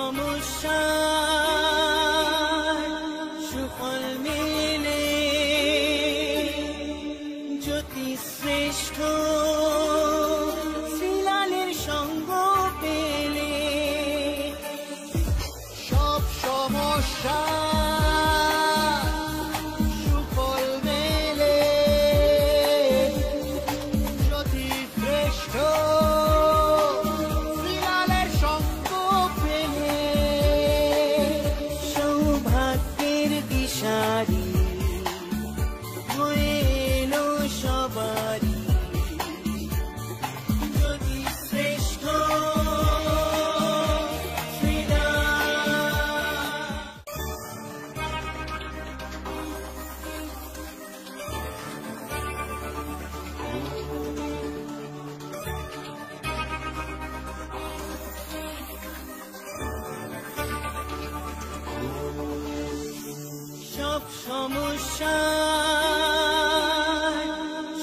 সমস্যা সুফল মেলে জ্যোতি শ্রেষ্ঠ শ্রীলালের সঙ্গ পেলে সব সমস্যা সুফল মেলে জ্যোতি শ্রেষ্ঠ শ্রীলালের সঙ্গ পেলে সৌভাগ্যের দিশারি হয়ে এলো সবারই জ্যোতি শ্রেষ্ঠ সব সমস্যা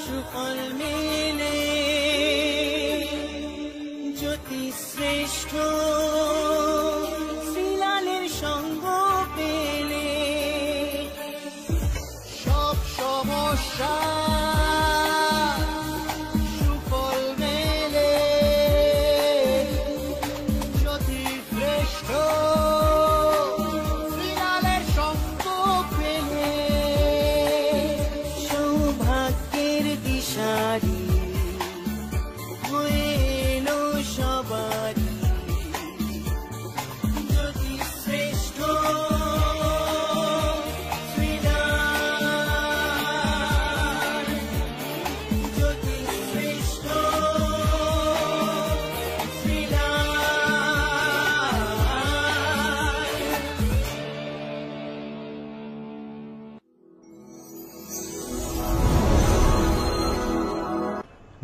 সুফল মেলে জ্যোতি শ্রেষ্ঠ শ্রীলালের সঙ্গ পেলে সব সমস্যা সুফল মেলে জ্যোতি শ্রেষ্ঠ শ্রীলালের সঙ্গ পেলে সৌভাগ্যের দিশারি হয়ে এলো সবারই জ্যোতি শ্রেষ্ঠ শ্রীলাল জ্যোতি শ্রেষ্ঠ শ্রীলাল।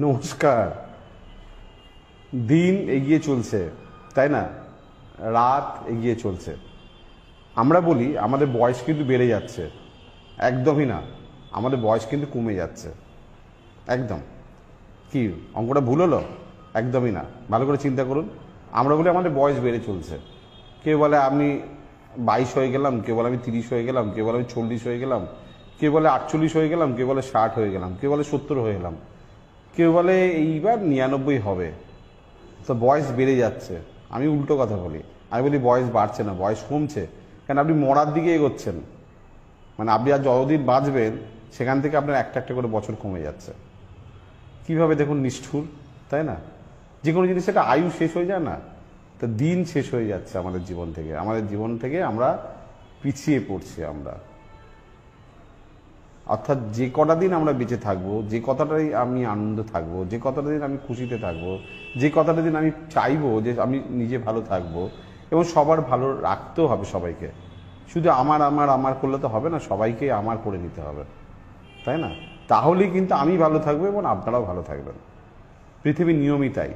নমস্কার। দিন এগিয়ে চলছে, তাই না? রাত এগিয়ে চলছে। আমরা বলি আমাদের বয়স কিন্তু বেড়ে যাচ্ছে। একদমই না, আমাদের বয়স কিন্তু কমে যাচ্ছে। একদম। কি অঙ্কটা ভুল হলো? একদমই না, ভালো করে চিন্তা করুন। আমরা বলি আমাদের বয়স বেড়ে চলছে। কেউ বলে আমি 22 হয়ে গেলাম, কেউ বলে আমি 30 হয়ে গেলাম, কেউ বলে আমি 40 হয়ে গেলাম, কেউ বলে 48 হয়ে গেলাম, কেউ বলে 60 হয়ে গেলাম, কেউ বলে 70 হয়ে গেলাম, কেউ বলে এইবার 99 হবে। তো বয়স বেড়ে যাচ্ছে। আমি উল্টো কথা বলি, আমি বলি বয়স বাড়ছে না, বয়স কমছে। কেন? আপনি মরার দিকে এগোচ্ছেন। মানে আপনি আর যতদিন বাঁচবেন সেখান থেকে আপনার একটা একটা করে বছর কমে যাচ্ছে। কিভাবে দেখুন নিষ্ঠুর, তাই না? যে কোনো জিনিস একটা আয়ু শেষ হয়ে যায় না, তো দিন শেষ হয়ে যাচ্ছে আমাদের জীবন থেকে। আমাদের জীবন থেকে আমরা পিছিয়ে পড়ছি আমরা। অর্থাৎ যে কটা দিন আমরা বেঁচে থাকবো, যে কতটাই আমি আনন্দ থাকবো, যে কতটা দিন আমি খুশিতে থাকবো, যে কতটা দিন আমি চাইবো যে আমি নিজে ভালো থাকবো এবং সবার ভালো রাখতেও হবে সবাইকে। শুধু আমার আমার আমার করলে তো হবে না, সবাইকে আমার করে নিতে হবে, তাই না? তাহলেই কিন্তু আমি ভালো থাকবো এবং আপনারাও ভালো থাকবেন। পৃথিবীর নিয়মই তাই।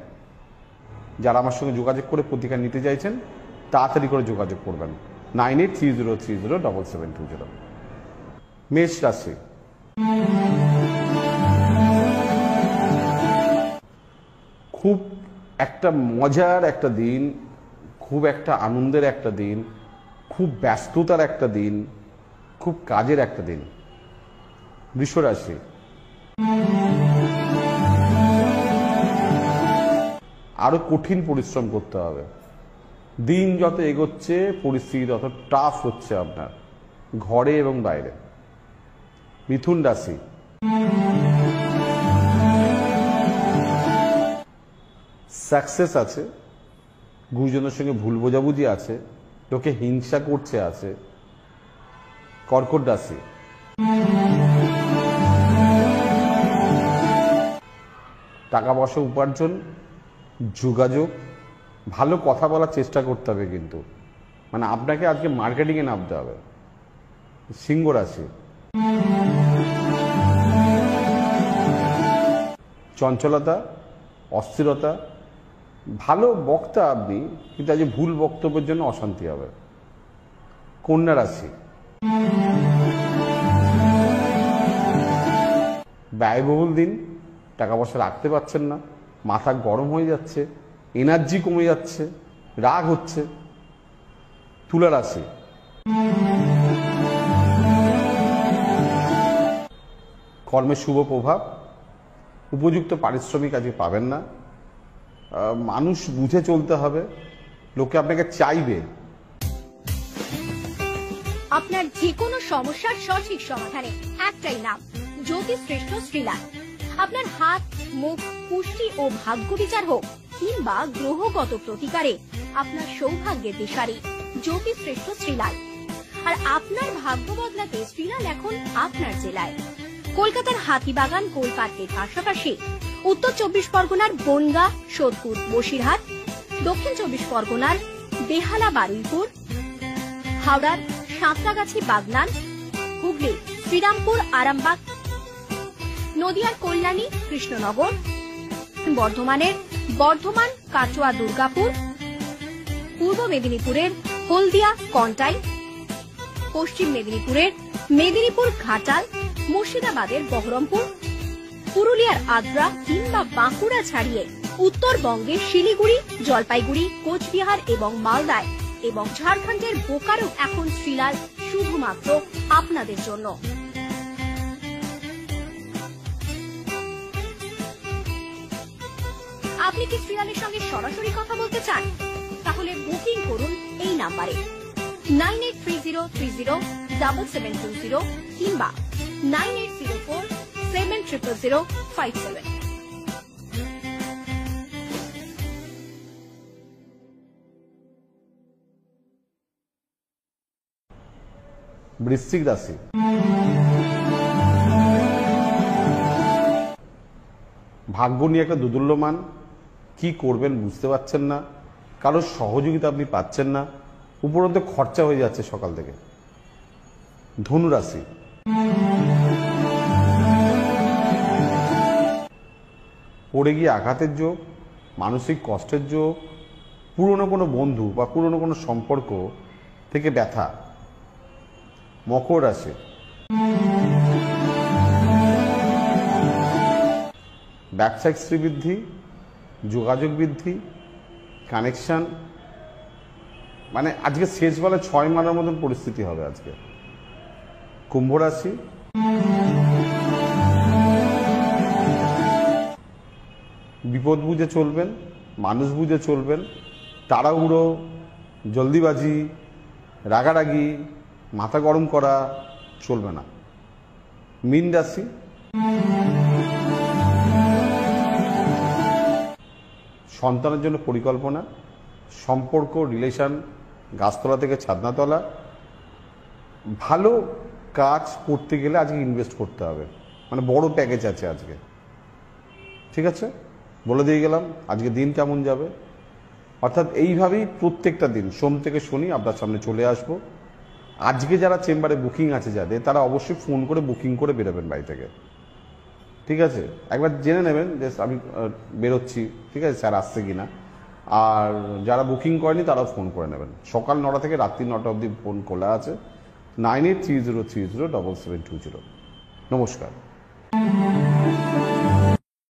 যারা আমার সঙ্গে যোগাযোগ করে প্রতিকার নিতে চাইছেন তাড়াতাড়ি করে যোগাযোগ করবেন 9830307720। মেষ রাশি। খুব একটা মজার একটা দিন, খুব একটা আনন্দের একটা দিন, খুব ব্যস্ততার একটা দিন, খুব কাজের একটা দিন। বৃষ রাশি। আরো কঠিন পরিশ্রম করতে হবে। দিন যত এগোচ্ছে পরিস্থিতি তত টাফ হচ্ছে আপনার, ঘরে এবং বাইরে। মিথুন রাশি। সাকসেস আছে, গুরুজনের সঙ্গে ভুল বোঝাবুঝি আছে, লোকে হিংসা করছে আছে। কর্কট রাশি। টাকা পয়সা উপার্জন, যোগাযোগ, ভালো কথা বলার চেষ্টা করতে হবে, কিন্তু মানে আপনাকে আজকে মার্কেটিংয়ে নামতে হবে। সিংহ রাশি। চঞ্চলতা, অস্থিরতা, ভালো বক্তা আপনি, কিন্তু আজ ভুল বক্তব্যের জন্য অশান্তি হবে। কন্যা রাশি। ব্যয়বহুল দিন, টাকা পয়সা রাখতে পারছেন না, মাথা গরম হয়ে যাচ্ছে, এনার্জি কমে যাচ্ছে, রাগ হচ্ছে। তুলা রাশি, কর্মের শুভ প্রভাব, উপযুক্ত পারিশ্রমিক আজকে পাবেন না, মানুষ বুঝে চলতে হবে, লোকে আপনাকে চাইবে। আপনার যে কোনো সমস্যার সঠিক সমাধানে একটাই নাম, জ্যোতিষশ্রেষ্ঠ শ্রীলাল। আপনার হাত, মুখ, পুষ্টি ও ভাগ্য বিচার হোক কিংবা গ্রহগত প্রতিকারে আপনার সৌভাগ্যের দিশারি জ্যোতিষশ্রেষ্ঠ শ্রীলাল। আর আপনার ভাগ্য বদলাতে শ্রীলাল এখন আপনার জেলায়। কলকাতার হাতিবাগান কোলপার্কের পাশাপাশি উত্তর 24 পরগনার বনগা, সোদপুর, বসিরহাট, দক্ষিণ 24 পরগনার বেহালা, বারুইপুর, হাওড়ার সাঁতরাগাছি, বাগনান, হুগলি, শ্রীরামপুর, আরামবাগ, নদিয়ার কল্যাণী, কৃষ্ণনগর, বর্ধমানের বর্ধমান, কাটোয়া, দুর্গাপুর, পূর্ব মেদিনীপুরের হলদিয়া, কন্টাই, পশ্চিম মেদিনীপুরের মেদিনীপুর, ঘাটাল, মুর্শিদাবাদের বহরমপুর, পুরুলিয়ার আদ্রা কিংবা বাঁকুড়া ছাড়িয়ে উত্তরবঙ্গের শিলিগুড়ি, জলপাইগুড়ি, কোচবিহার এবং মালদায় এবং ঝাড়খণ্ডের বোকারো এখন শ্রীলাল শুধুমাত্র আপনাদের জন্য। আপনি কি শ্রীলালের সঙ্গে সরাসরি কথা বলতে চান? তাহলে বুকিং করুন এই নাম্বারে 9830307720 কিংবা 9804700057। বৃশ্চিক রাশি, ভাগ্য নিয়ে একটা দোদুল্যমান, কি করবেন বুঝতে পারছেন না, কারোর সহযোগিতা আপনি পাচ্ছেন না, উপরন্তু খরচা হয়ে যাচ্ছে সকাল থেকে। ধনু রাশি, পড়ে গিয়ে আঘাতের যোগ, মানসিক কষ্টের যোগ, পুরনো কোনো বন্ধু বা পুরনো কোনো সম্পর্ক থেকে ব্যথা। মকর রাশি, ব্যবসায়িক শ্রীবৃদ্ধি, যোগাযোগ বৃদ্ধি, কানেকশন, মানে আজকে শেষ বেলা 6 মানের মতন পরিস্থিতি হবে আজকে। কুম্ভ রাশি, বিপদ বুঝে চলবেন, মানুষ বুঝে চলবেন, তাড়াহুড়ো, জলদিবাজি, রাগারাগি, মাথা গরম করা চলবে না। মীন রাশি, সন্তানের জন্য পরিকল্পনা, সম্পর্ক, রিলেশন, গাছতলা থেকে ছাদনাতলা, ভালো কাজ করতে গেলে আজকে ইনভেস্ট করতে হবে, মানে বড় প্যাকেজ আছে আজকে। ঠিক আছে, বলে দিয়ে গেলাম আজকে দিন কেমন যাবে। অর্থাৎ এইভাবেই প্রত্যেকটা দিন সোম থেকে শনি আপনার সামনে চলে আসবো। আজকে যারা চেম্বারে বুকিং আছে যাদের, তারা অবশ্যই ফোন করে বুকিং করে বেরোবেন বাড়ি থেকে। ঠিক আছে, একবার জেনে নেবেন যে আমি বেরোচ্ছি, ঠিক আছে স্যার আসছে কিনা। আর যারা বুকিং করেনি তারাও ফোন করে নেবেন। সকাল 9টা থেকে রাত্রি 9টা অবধি ফোন খোলা আছে, 9830307720। নমস্কার।